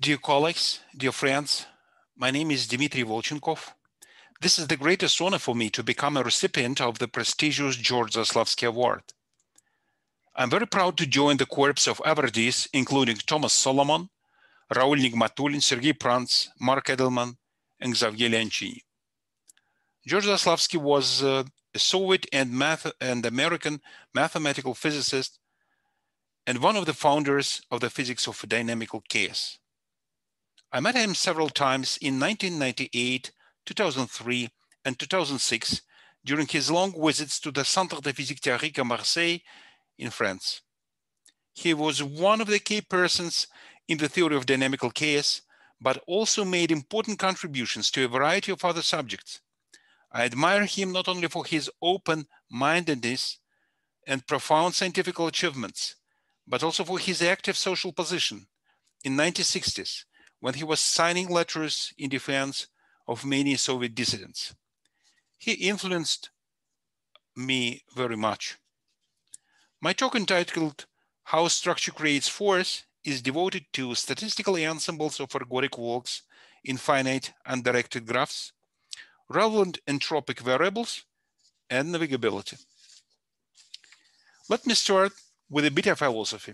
Dear colleagues, dear friends, my name is Dmitry Volchenkov. This is the greatest honor for me to become a recipient of the prestigious George Zaslavsky Award. I'm very proud to join the corps of awardees, including Thomas Solomon, Raul Nigmatulin, Sergei Prantz, Mark Edelman, and Xavier Leoncini. George Zaslavsky was a Soviet and American mathematical physicist and one of the founders of the physics of dynamical chaos. I met him several times in 1998, 2003, and 2006 during his long visits to the Centre de Physique Théorique à Marseille in France. He was one of the key persons in the theory of dynamical chaos, but also made important contributions to a variety of other subjects. I admire him not only for his open-mindedness and profound scientific achievements, but also for his active social position in the 1960s, when he was signing letters in defense of many Soviet dissidents. He influenced me very much. My talk entitled How Structure Creates Force is devoted to statistical ensembles of ergodic works in finite undirected graphs, relevant entropic variables, and navigability. Let me start with a bit of philosophy.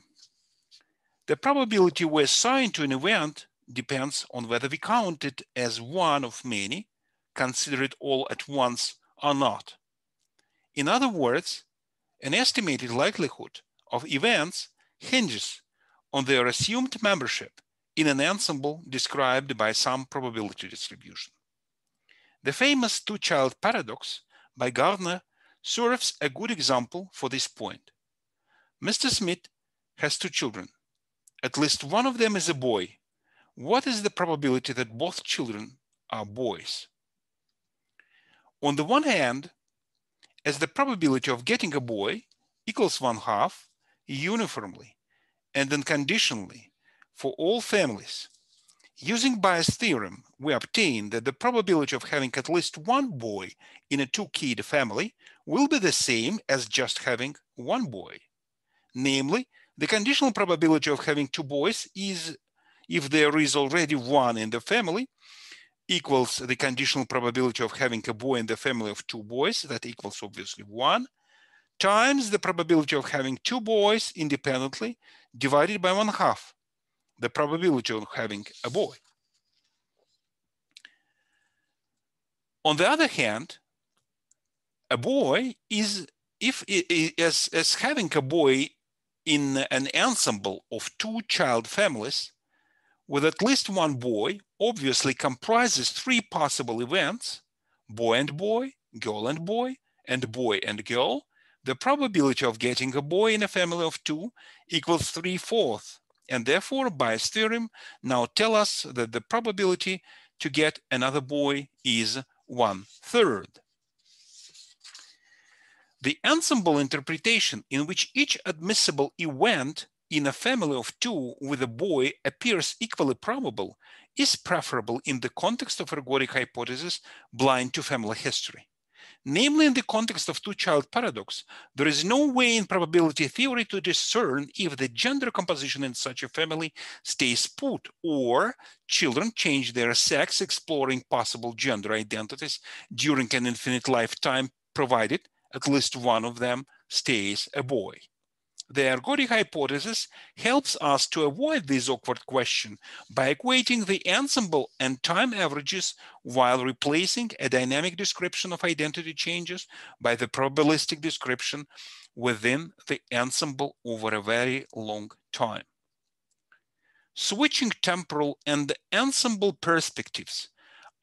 The probability we assign to an event depends on whether we count it as one of many, consider it all at once or not. In other words, an estimated likelihood of events hinges on their assumed membership in an ensemble described by some probability distribution. The famous two-child paradox by Gardner serves a good example for this point. Mr. Smith has two children. At least one of them is a boy. What is the probability that both children are boys? On the one hand, as the probability of getting a boy equals 1/2 uniformly and unconditionally for all families. Using Bayes' theorem, we obtain that the probability of having at least one boy in a two-kid family will be the same as just having one boy. Namely, the conditional probability of having two boys is, if there is already one in the family, equals the conditional probability of having a boy in the family of two boys, that equals obviously 1, times the probability of having two boys independently divided by 1/2, the probability of having a boy. On the other hand, a boy is, as having a boy in an ensemble of two-child families with at least one boy obviously comprises 3 possible events: boy and boy, girl and boy, and boy and girl. The probability of getting a boy in a family of 2 equals 3/4, and therefore Bayes' theorem now tells us that the probability to get another boy is 1/3. The ensemble interpretation, in which each admissible event in a family of 2 with a boy appears equally probable, is preferable in the context of ergodic hypothesis blind to family history. Namely, in the context of two-child paradox, there is no way in probability theory to discern if the gender composition in such a family stays put, or children change their sex, exploring possible gender identities during an infinite lifetime, provided at least one of them stays a boy. The ergodic hypothesis helps us to avoid this awkward question by equating the ensemble and time averages while replacing a dynamic description of identity changes by the probabilistic description within the ensemble over a very long time. Switching temporal and ensemble perspectives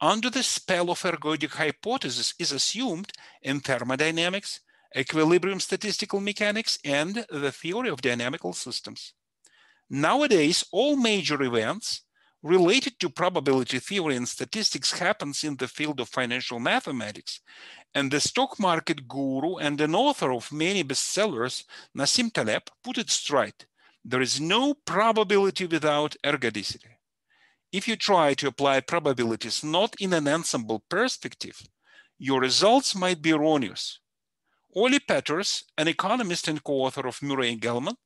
under the spell of ergodic hypothesis is assumed in thermodynamics, equilibrium statistical mechanics, and the theory of dynamical systems. Nowadays, all major events related to probability theory and statistics happens in the field of financial mathematics, and the stock market guru and an author of many bestsellers, Nassim Taleb, put it straight: there is no probability without ergodicity. If you try to apply probabilities not in an ensemble perspective, your results might be erroneous. Oli Peters, an economist and co-author of Murray and Gell-Mann,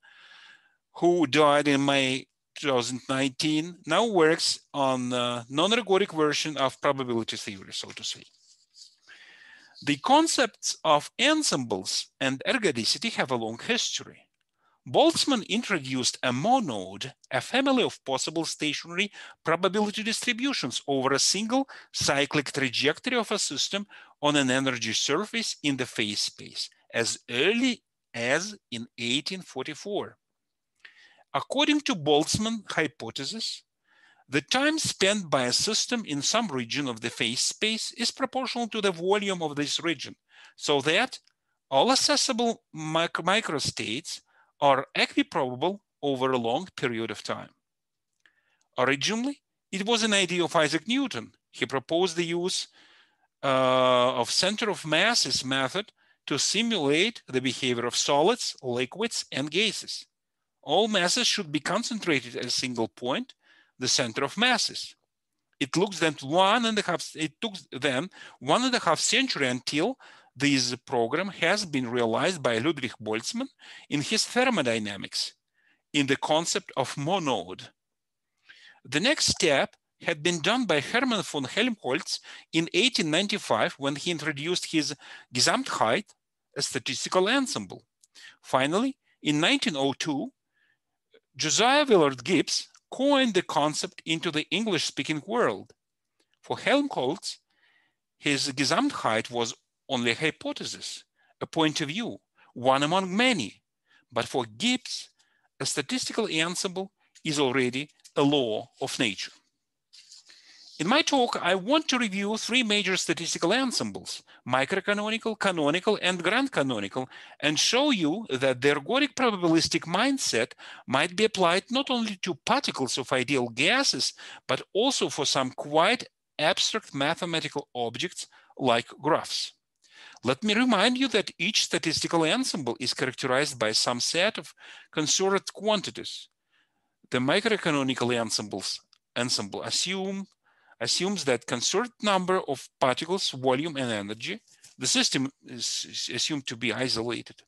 who died in May 2019, now works on a non-ergodic version of probability theory, so to say. The concepts of ensembles and ergodicity have a long history. Boltzmann introduced a monode, a family of possible stationary probability distributions over a single cyclic trajectory of a system on an energy surface in the phase space, as early as in 1844. According to Boltzmann's hypothesis, the time spent by a system in some region of the phase space is proportional to the volume of this region, so that all accessible microstates are equiprobable over a long period of time. Originally, it was an idea of Isaac Newton. He proposed the use of center of masses method to simulate the behavior of solids, liquids, and gases. All masses should be concentrated at a single point, the center of masses. It took then 1.5 centuries until this program has been realized by Ludwig Boltzmann in his thermodynamics in the concept of monode. The next step had been done by Hermann von Helmholtz in 1895 when he introduced his Gesamtheit, a statistical ensemble. Finally, in 1902, Josiah Willard Gibbs coined the concept into the English-speaking world. For Helmholtz, his Gesamtheit was only a hypothesis, a point of view, one among many. But for Gibbs, a statistical ensemble is already a law of nature. In my talk, I want to review three major statistical ensembles, microcanonical, canonical, and grand canonical, and show you that the ergodic probabilistic mindset might be applied not only to particles of ideal gases, but also for some quite abstract mathematical objects like graphs. Let me remind you that each statistical ensemble is characterized by some set of conserved quantities. The microcanonical ensemble assumes that conserved number of particles, volume, and energy. The system is assumed to be isolated.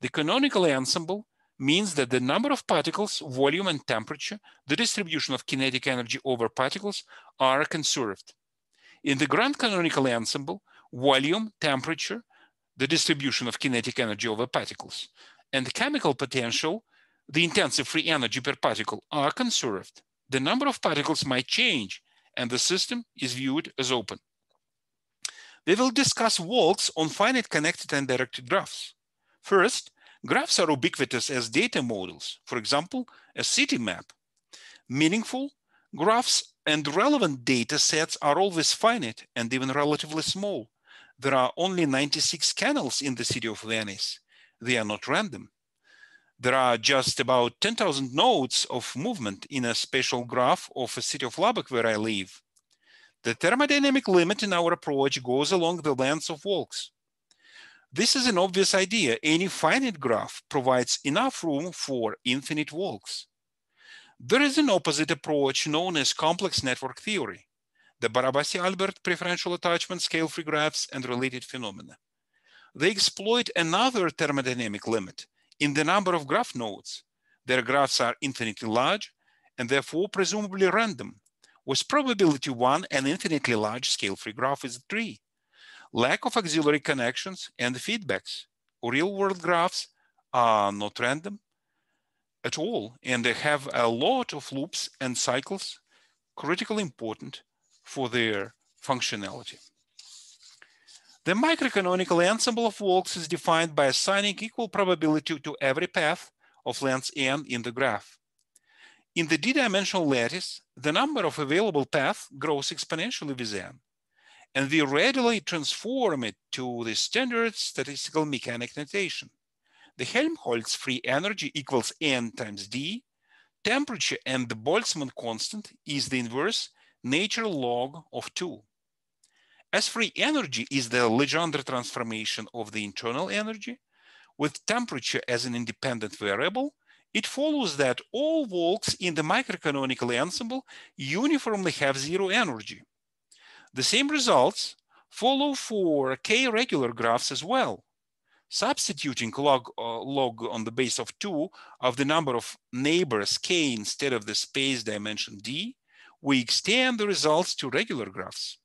The canonical ensemble means that the number of particles, volume, and temperature, the distribution of kinetic energy over particles are conserved. In the grand canonical ensemble, volume, temperature, the distribution of kinetic energy over particles, and chemical potential, the intensive free energy per particle, are conserved. The number of particles might change, and the system is viewed as open. We will discuss walks on finite connected and directed graphs. First, graphs are ubiquitous as data models, for example, a city map. Meaningful graphs and relevant data sets are always finite and even relatively small. There are only 96 canals in the city of Venice. They are not random. There are just about 10,000 nodes of movement in a spatial graph of a city of Lubbock where I live. The thermodynamic limit in our approach goes along the length of walks. This is an obvious idea. Any finite graph provides enough room for infinite walks. There is an opposite approach known as complex network theory, the Barabasi-Albert preferential attachment, scale-free graphs, and related phenomena. They exploit another thermodynamic limit in the number of graph nodes. Their graphs are infinitely large and therefore presumably random. With probability 1, an infinitely large scale-free graph is 3. Lack of auxiliary connections and feedbacks. Real-world graphs are not random at all, and they have a lot of loops and cycles, critically important for their functionality. The microcanonical ensemble of walks is defined by assigning equal probability to every path of length n in the graph. In the d-dimensional lattice, the number of available paths grows exponentially with n, and we readily transform it to the standard statistical mechanic notation. The Helmholtz free energy equals n times d. Temperature and the Boltzmann constant is the inverse natural log of 2. As free energy is the Legendre transformation of the internal energy, with temperature as an independent variable, it follows that all walks in the microcanonical ensemble uniformly have zero energy. The same results follow for k-regular graphs as well. Substituting log on the base of 2 of the number of neighbors k instead of the space dimension d, we extend the results to regular graphs.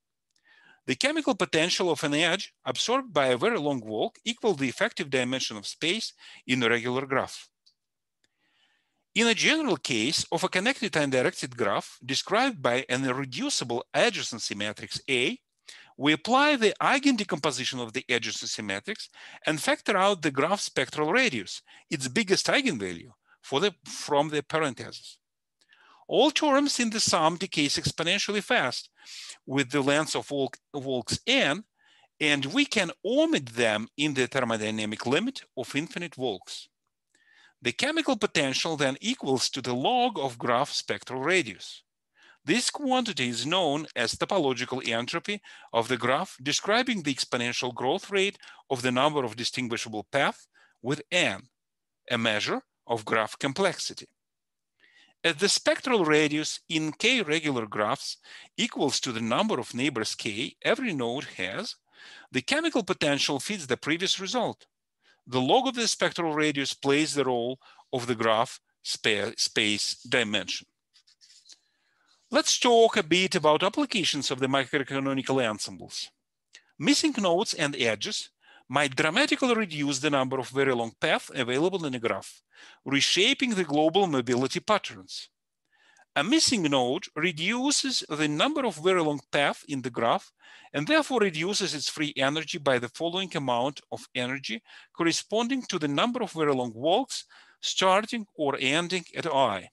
The chemical potential of an edge absorbed by a very long walk equals the effective dimension of space in a regular graph. In a general case of a connected and directed graph described by an irreducible adjacency matrix A, we apply the Eigen decomposition of the adjacency matrix and factor out the graph spectral radius, its biggest eigenvalue, from the parentheses. All terms in the sum decays exponentially fast with the length of walks n, and we can omit them in the thermodynamic limit of infinite walks. The chemical potential then equals to the log of graph spectral radius. This quantity is known as topological entropy of the graph, describing the exponential growth rate of the number of distinguishable paths with n, a measure of graph complexity. As the spectral radius in k regular graphs equals to the number of neighbors k every node has, the chemical potential fits the previous result. The log of the spectral radius plays the role of the graph space dimension. Let's talk a bit about applications of the microcanonical ensembles. Missing nodes and edges might dramatically reduce the number of very long paths available in a graph, reshaping the global mobility patterns. A missing node reduces the number of very long paths in the graph and therefore reduces its free energy by the following amount of energy corresponding to the number of very long walks starting or ending at I.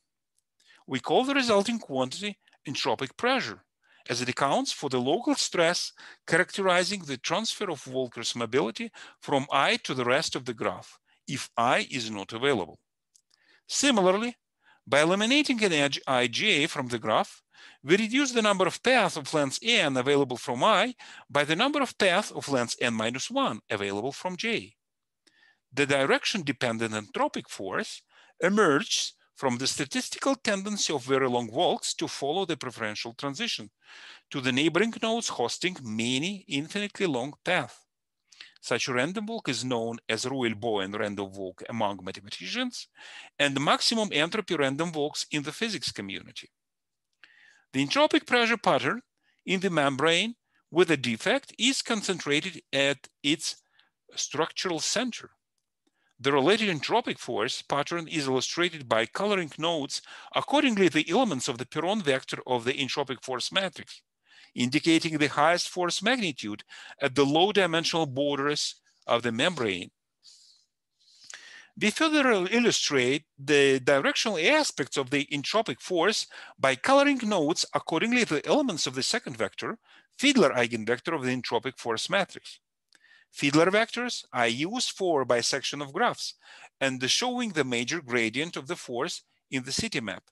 We call the resulting quantity entropic pressure, as it accounts for the local stress characterizing the transfer of Walker's mobility from I to the rest of the graph, if I is not available. Similarly, by eliminating an edge ij from the graph, we reduce the number of paths of length n available from I by the number of paths of length n-1 available from j. The direction-dependent entropic force emerges from the statistical tendency of very long walks to follow the preferential transition to the neighboring nodes hosting many infinitely long paths. Such a random walk is known as Reuel-Bowen random walk among mathematicians and maximum entropy random walks in the physics community. The entropic pressure pattern in the membrane with a defect is concentrated at its structural center. The related entropic force pattern is illustrated by coloring nodes accordingly the elements of the Perron vector of the entropic force matrix, indicating the highest force magnitude at the low dimensional borders of the membrane. We further illustrate the directional aspects of the entropic force by coloring nodes accordingly the elements of the second vector, Fiedler eigenvector of the entropic force matrix. Fiedler vectors are used for bisection of graphs and showing the major gradient of the force in the city map.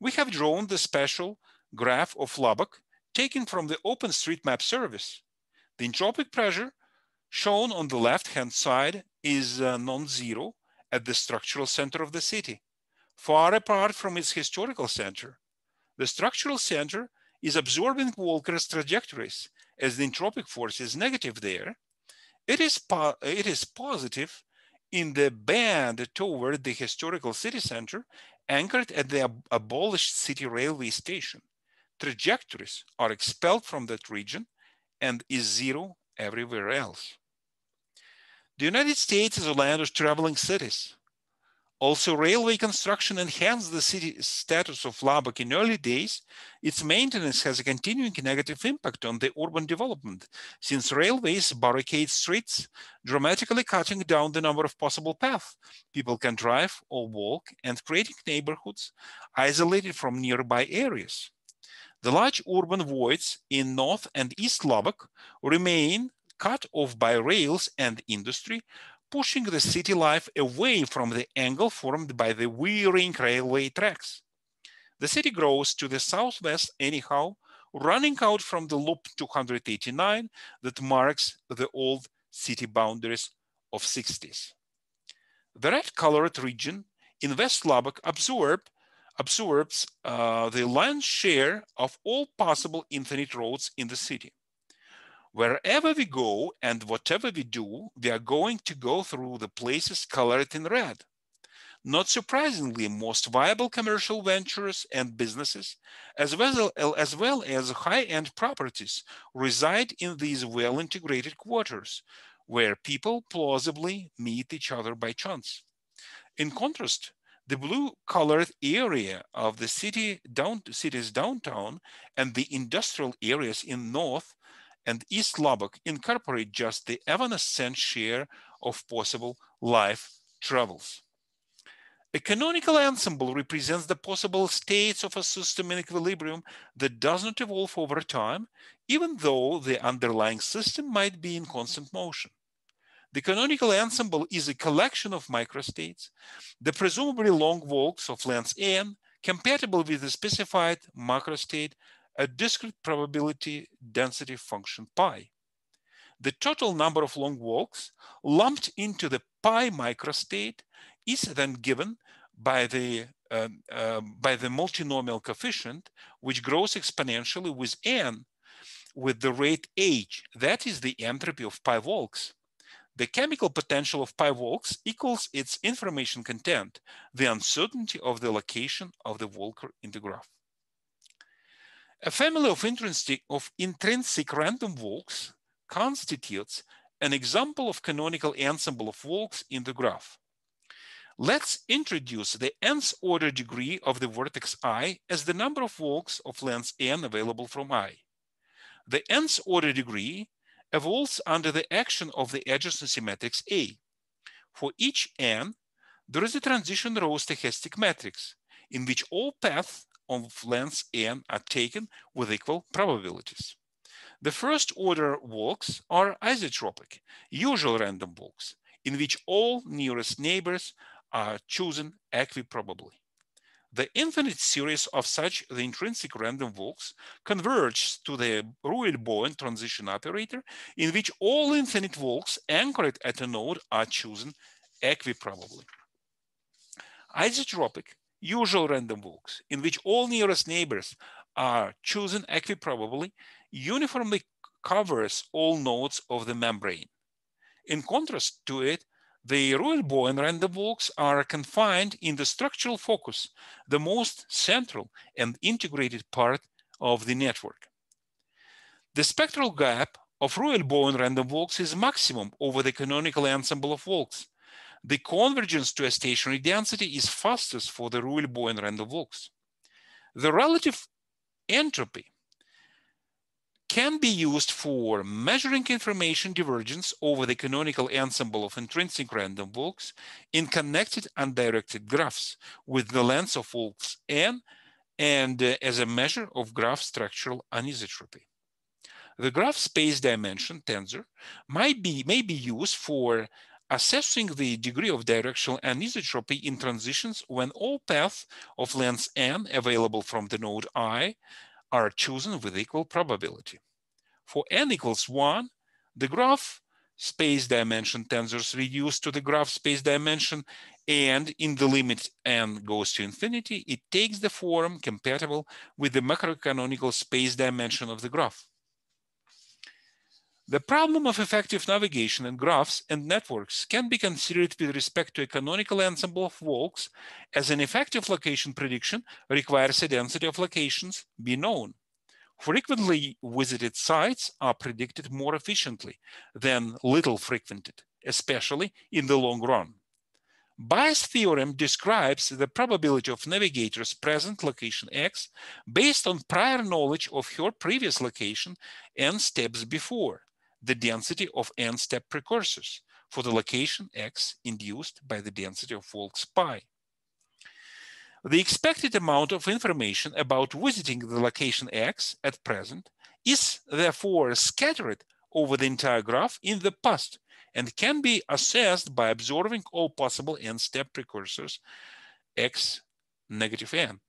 We have drawn the special graph of Lubbock taken from the OpenStreetMap service. The entropic pressure shown on the left-hand side is non-zero at the structural center of the city, far apart from its historical center. The structural center is absorbing Walker's trajectories as the entropic force is negative there. It is positive in the band toward the historical city center anchored at the abolished city railway station. Trajectories are expelled from that region and is zero everywhere else. The United States is a land of traveling cities. Also, railway construction enhanced the city status of Lubbock in early days. Its maintenance has a continuing negative impact on the urban development, since railways barricade streets, dramatically cutting down the number of possible paths people can drive or walk and creating neighborhoods isolated from nearby areas. The large urban voids in North and East Lubbock remain cut off by rails and industry, pushing the city life away from the angle formed by the wearing railway tracks. The city grows to the southwest anyhow, running out from the loop 289 that marks the old city boundaries of 60s. The red-colored region in West Lubbock absorbs the lion's share of all possible infinite roads in the city. Wherever we go and whatever we do, we are going to go through the places colored in red. Not surprisingly, most viable commercial ventures and businesses, as well as high-end properties, reside in these well-integrated quarters, where people plausibly meet each other by chance. In contrast, the blue-colored area of the city's downtown and the industrial areas in North and East Lubbock incorporate just the evanescent share of possible life travels. A canonical ensemble represents the possible states of a system in equilibrium that does not evolve over time, even though the underlying system might be in constant motion. The canonical ensemble is a collection of microstates, the presumably long walks of length n, compatible with the specified macrostate at discrete probability density function pi. The total number of long walks lumped into the pi microstate is then given by the multinomial coefficient, which grows exponentially with n with the rate h. That is the entropy of pi walks. The chemical potential of pi walks equals its information content, the uncertainty of the location of the walker in the graph. A family of intrinsic random walks constitutes an example of canonical ensemble of walks in the graph. Let's introduce the nth order degree of the vertex I as the number of walks of length n available from I. The nth order degree evolves under the action of the adjacency matrix A. For each n, there is a transition row stochastic matrix in which all paths of length n are taken with equal probabilities. The first order walks are isotropic, usual random walks, in which all nearest neighbors are chosen equiprobably. The infinite series of such the intrinsic random walks converges to the Reuel-Bowen transition operator, in which all infinite walks anchored at a node are chosen equiprobably. Isotropic, usual random walks, in which all nearest neighbors are chosen equiprobably, uniformly covers all nodes of the membrane. In contrast to it, the Reuel-Bowen random walks are confined in the structural focus, the most central and integrated part of the network. The spectral gap of Reuel-Bowen random walks is maximum over the canonical ensemble of walks. The convergence to a stationary density is fastest for the Reuel-Bowen random walks. The relative entropy can be used for measuring information divergence over the canonical ensemble of intrinsic random walks in connected undirected graphs with the length of walks n and as a measure of graph structural anisotropy. The graph space dimension tensor may be used for assessing the degree of directional anisotropy in transitions when all paths of length n available from the node I are chosen with equal probability. For n equals 1, the graph space dimension tensors reduce to the graph space dimension, and in the limit n goes to infinity, it takes the form compatible with the macrocanonical space dimension of the graph. The problem of effective navigation in graphs and networks can be considered with respect to a canonical ensemble of walks, as an effective location prediction requires a density of locations be known. Frequently visited sites are predicted more efficiently than little frequented, especially in the long run. Bayes' theorem describes the probability of navigator's present location x based on prior knowledge of her previous location n steps before, the density of n step precursors for the location x induced by the density of walks pi. The expected amount of information about visiting the location x at present is therefore scattered over the entire graph in the past and can be assessed by observing all possible n-step precursors x negative n.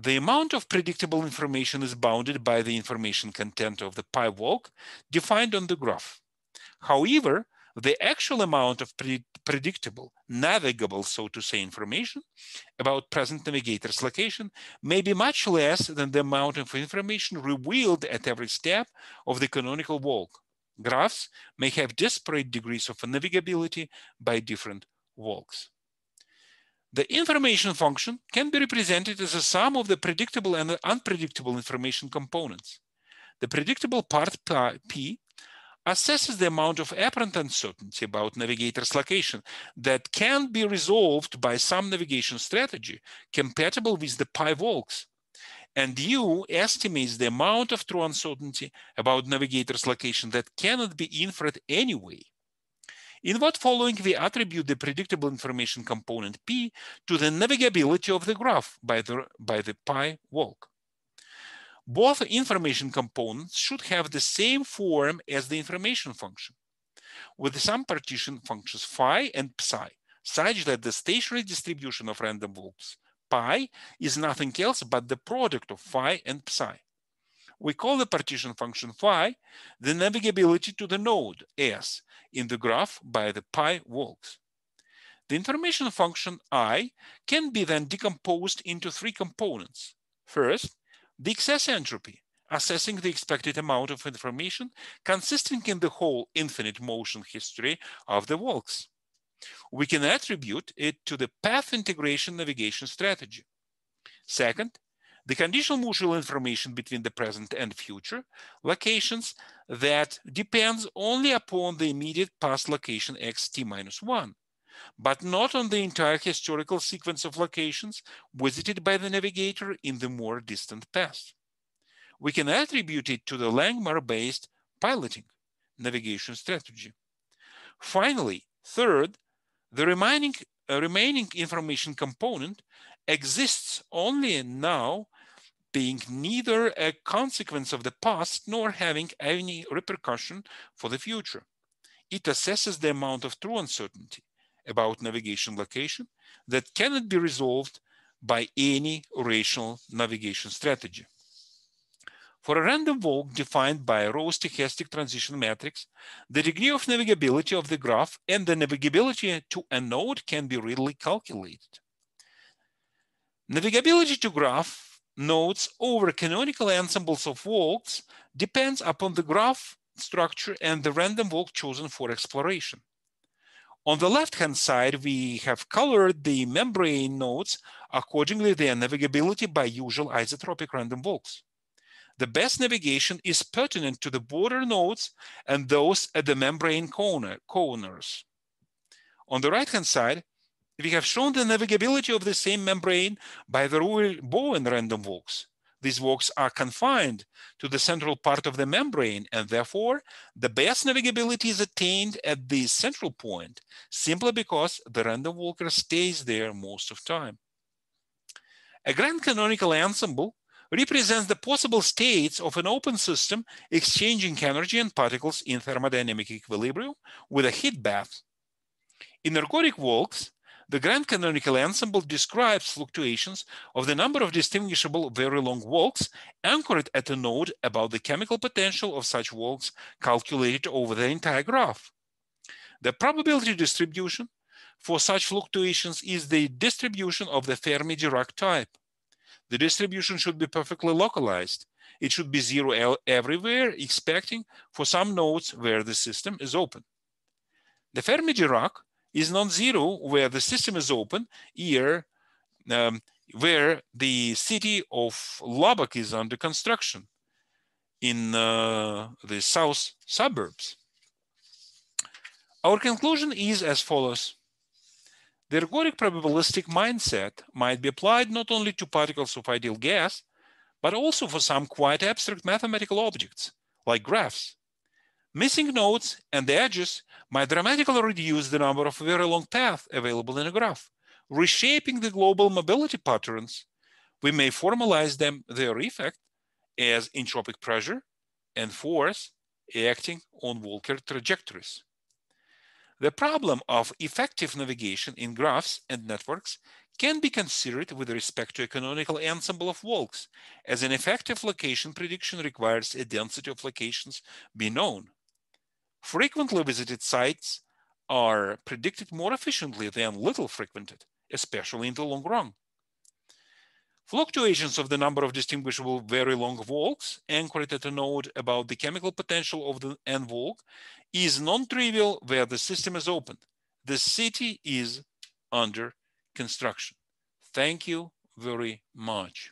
The amount of predictable information is bounded by the information content of the pi walk defined on the graph. However, the actual amount of predictable, navigable, so to say, information about present navigator's location may be much less than the amount of information revealed at every step of the canonical walk. Graphs may have disparate degrees of navigability by different walks. The information function can be represented as a sum of the predictable and unpredictable information components. The predictable part P assesses the amount of apparent uncertainty about navigator's location that can be resolved by some navigation strategy compatible with the pi walks. And U estimates the amount of true uncertainty about navigator's location that cannot be inferred anyway. In what following, we attribute the predictable information component P to the navigability of the graph by the pi walk. Both information components should have the same form as the information function, with some partition functions phi and psi, such that the stationary distribution of random walks pi is nothing else but the product of phi and psi. We call the partition function phi the navigability to the node S in the graph by the pi walks. The information function I can be then decomposed into three components. First, the excess entropy, assessing the expected amount of information consisting in the whole infinite motion history of the walks. We can attribute it to the path integration navigation strategy. Second, the conditional mutual information between the present and future locations that depends only upon the immediate past location xt-1, but not on the entire historical sequence of locations visited by the navigator in the more distant past. We can attribute it to the Langmuir-based piloting navigation strategy. Finally, third, the remaining information component exists only now, being neither a consequence of the past nor having any repercussion for the future. It assesses the amount of true uncertainty about navigation location that cannot be resolved by any rational navigation strategy. For a random walk defined by a row stochastic transition matrix, the degree of navigability of the graph and the navigability to a node can be readily calculated. Navigability to graph nodes over canonical ensembles of walks depends upon the graph structure and the random walk chosen for exploration. On the left-hand side, we have colored the membrane nodes accordingly their navigability by usual isotropic random walks. The best navigation is pertinent to the border nodes and those at the membrane corners. On the right-hand side, we have shown the navigability of the same membrane by the Bowen random walks. These walks are confined to the central part of the membrane, and therefore, the best navigability is attained at the central point, simply because the random walker stays there most of the time. A grand canonical ensemble represents the possible states of an open system exchanging energy and particles in thermodynamic equilibrium with a heat bath. In ergodic walks, the grand canonical ensemble describes fluctuations of the number of distinguishable very long walks anchored at a node about the chemical potential of such walks calculated over the entire graph. The probability distribution for such fluctuations is the distribution of the Fermi-Dirac type. The distribution should be perfectly localized. It should be zero everywhere, expecting for some nodes where the system is open. The Fermi-Dirac is non-zero where the system is open, here where the city of Lubbock is under construction in the south suburbs. Our conclusion is as follows. The ergodic probabilistic mindset might be applied not only to particles of ideal gas, but also for some quite abstract mathematical objects, like graphs. Missing nodes and the edges might dramatically reduce the number of very long paths available in a graph, reshaping the global mobility patterns. We may formalize their effect as entropic pressure and force acting on Walker trajectories. The problem of effective navigation in graphs and networks can be considered with respect to a canonical ensemble of walks, as an effective location prediction requires a density of locations be known. Frequently visited sites are predicted more efficiently than little frequented, especially in the long run. Fluctuations of the number of distinguishable very long volts anchored at a node about the chemical potential of the n volk is non-trivial where the system is open. The city is under construction. Thank you very much.